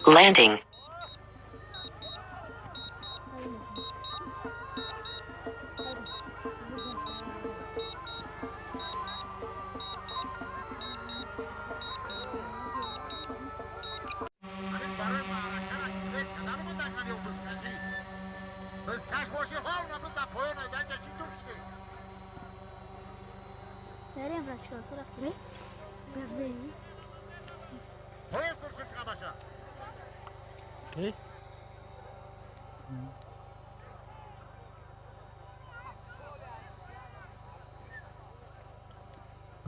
Landing. Nereye başka tarafta ne? Bebeğim. Poya sırşın kabaşa. Ne?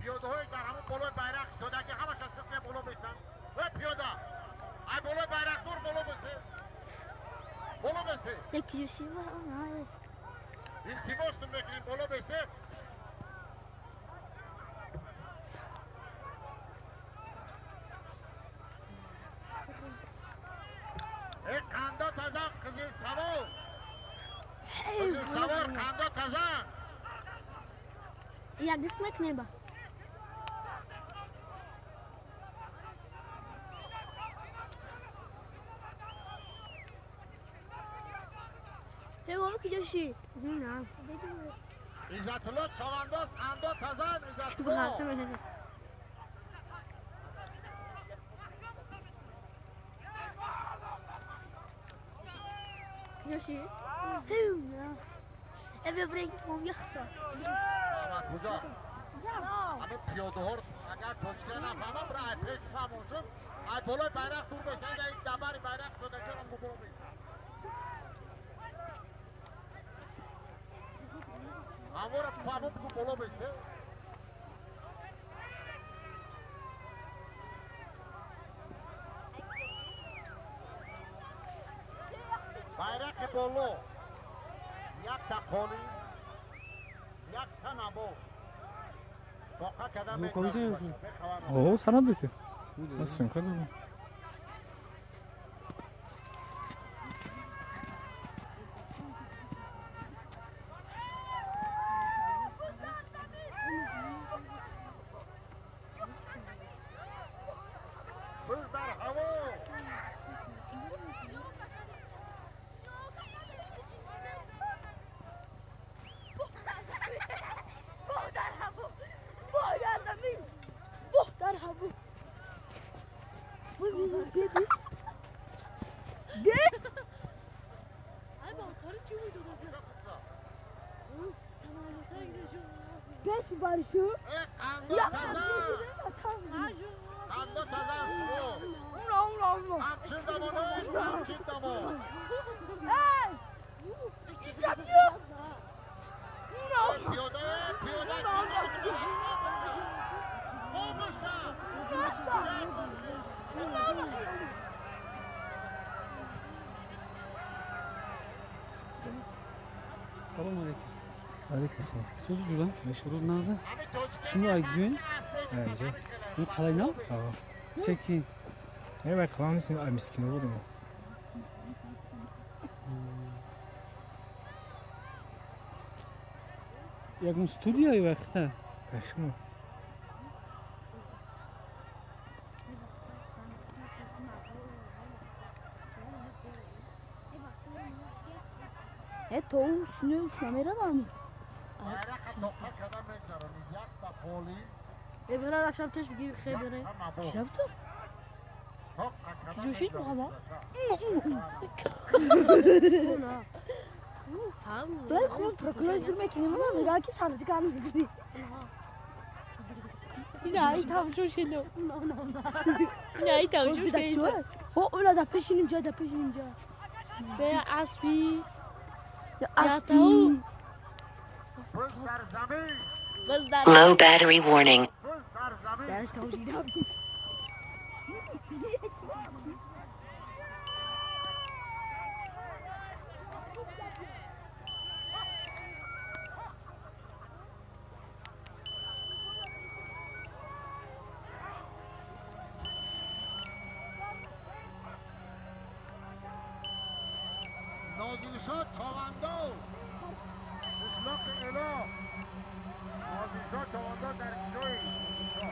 پیاده‌های در همون بالای بیرق ایستادن که همش از سقف بالا بیستن و پیاده ای بالای بیرق دور بالا بیسته بالا بیسته یکی جوشی var ama hayır. التماستون میکنیم بالا بیسته ای قنده تزن قزل سوار قزل سوار قنده تزن Jak dysmek nieba. Hey oğlum ki Joshi. Ne? عزتالله چوانداز قنده تزن Bu harita عزتالله öyle. Joshi. Eve برنگ فرم یختا. آمد کجا؟ همه پیاده ها اگر پشکه نفهمم برای پیش فهمون شد ای بالای بیرق دور بشن یا این دبری بیرق شده که هم بگو بید همه را فهمون بگو بالا بشته بیرق بالا یک تقالی یک تنبو 거기서 사람도 있어요. 맞습니다. 그래도 Kız dar hava. Beş barışı. Ya Kanda tazan sıvı. Kamçın damını, kamçın damı. Hey! Yapıyor. Piyoda, piyoda. Olmuşta. Selamünaleyküm. Aleykümselam. Sözü duran meşhur nerede? Şimdi ay gün. Bence. Bu kalayna. Aa. Çekin. Ne var kalanısın ay miskin olur mu? Yakın stüdyoya vakti. Bakın mı? تو شنو var mı? Bayrak topla kadar mezarı. Yak da poli. Ebra da şap teşvik gibi khebere. Şaptı? Joshi mi hala? Ben kontrol etmek ne var? Merak ki sarıcı kanı bizi. Nej, tavşan şunu. Nej, tavşan şunu. O öyle de peşinince de peşinince. Be asbi. Ya asbi. Low battery warning. Sen tavşan yaptın. نازیشا چاوندو اشلاق اله نازیشا چاوندو در اجرای نازیشا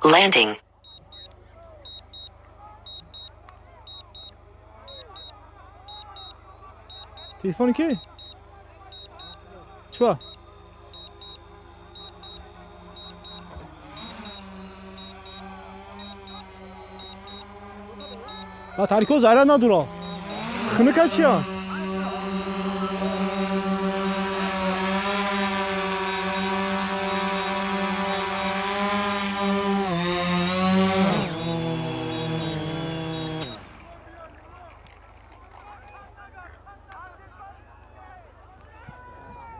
Landing. تلفنی کی؟ چوا؟ لا تاریکو زایرا ندارم. خنک چیه؟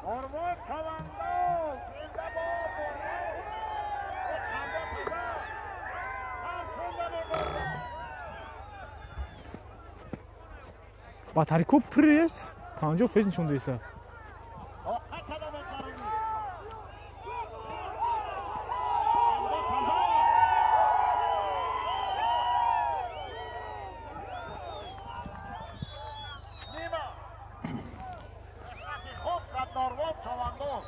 Hormon tavandoz. Elde bol bol. Kanda kıza. Karşında bir bol. با تاریکو پرس 50 فیز نشون دیسه. Oka kadar karını. Kanda kıza. Nima. Eşraki khub kadnorvon tavandoz.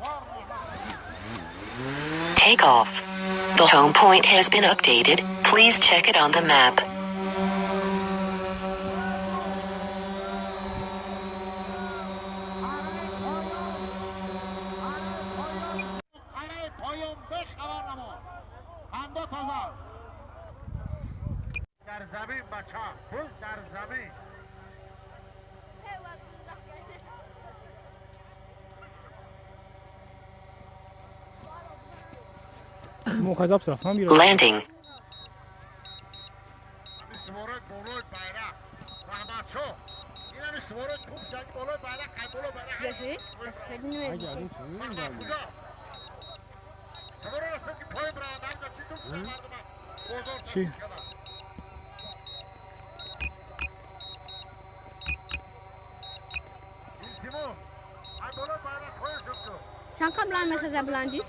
Var nima. Take off. The home point has been updated. Please check it on the map. Arayı payım 5 havarnamo. Kanda taza. Dar zamin bacha. Pul dar zamin. مخزب رفتم میره. Landing. Svorot boloy bayrak. Rahmatço. Yine mi svorot kupşak boloy bayrak kayboloy bayrak. Yaşı? Bak kuda. Svorot asıl ki payı bırakın. Amca çıktım kuda vardı bak. Bozor Şey. Timur. Ay boloy bayrak koy çıktı. Sen kablan mesela blandi?